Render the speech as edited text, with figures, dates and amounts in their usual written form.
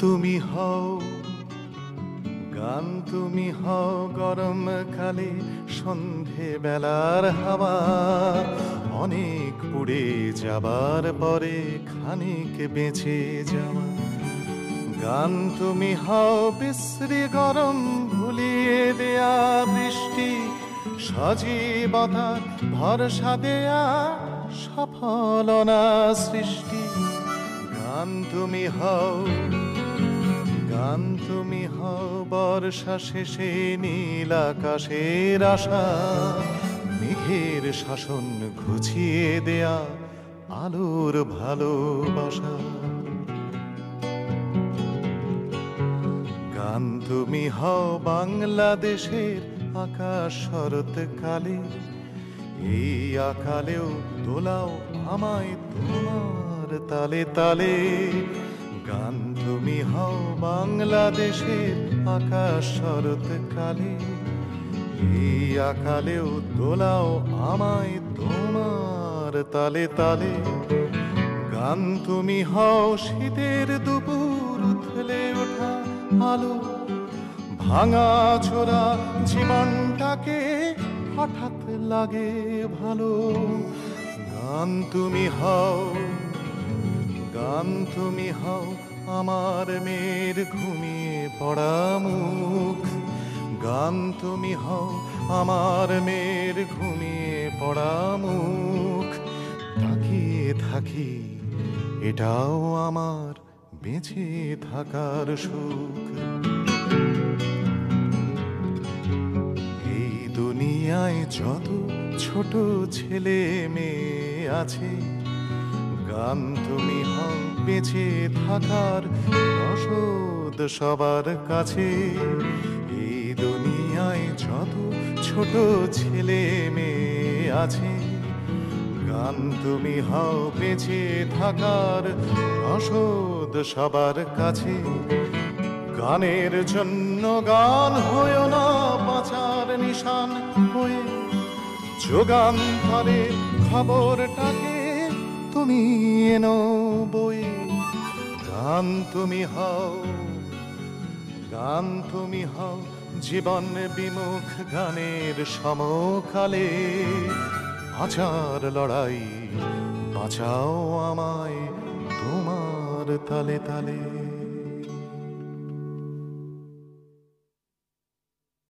তুমি হও, গান তুমি হও গরমকালে সন্ধে বেলার হাওয়া, অনেক পুড়ে যাবার পরে খানিক বেঁচে যাওয়া। গান তুমি হও বিশ্রী গরম ভুলিয়ে দেয়া বৃষ্টি, সজীবতার ভরসা দেয়া সফলনা সৃষ্টি। গান তুমি হও, গান তুমি হও বর্ষা শেষে নীল আকাশের আশা, মেঘের শাসন ঘুচিয়ে দেয়া আলোর ভালোবাসা। গান তুমি হও বাংলাদেশের আকাশ শরৎকালে, এই আকালেও দোলাও আমায় তোমার তালে তালে। গান তুমি হও বাংলাদেশের আকাশ শরৎকালে, এই আকালেও দোলাও আমায় তোমার তালে তালে। গান তুমি হও শীতের দুপুর উথলে ওঠা আলো, ভাঙা ছোড়া জীবনটাকে হঠাৎ লাগে ভালো। গান তুমি হও, গান তুমি হও আমার মেয়ের ঘুমিয়ে পড়া মুখ। গান তুমি হও আমার মেয়ের ঘুমিয়ে পড়া মুখ। তাকিয়ে থাকি এটাও আমার বেঁচে থাকার সুখ। এই দুনিয়ায় যত ছোট ছেলে মেয়ে আছে, গান তুমি হও বেঁচে থাকার রসদ সবার কাছে। এই দুনিয়ায় যত ছোট ছেলে মেয়ে আছে, গান তুমি হও বেঁচে থাকার রসদ সবার কাছে। গানের জন্য গান হয়েও না বাঁচার নিশান হয়ে, যুগান্তরে খবরটাকে তুমি এনো বয়ে। গান তুমি হও, গান তুমি হও জীবন বিমুখ গানের সমকালে। বাঁচার লড়াই বাঁচাও আমায় তোমার তালে তালে।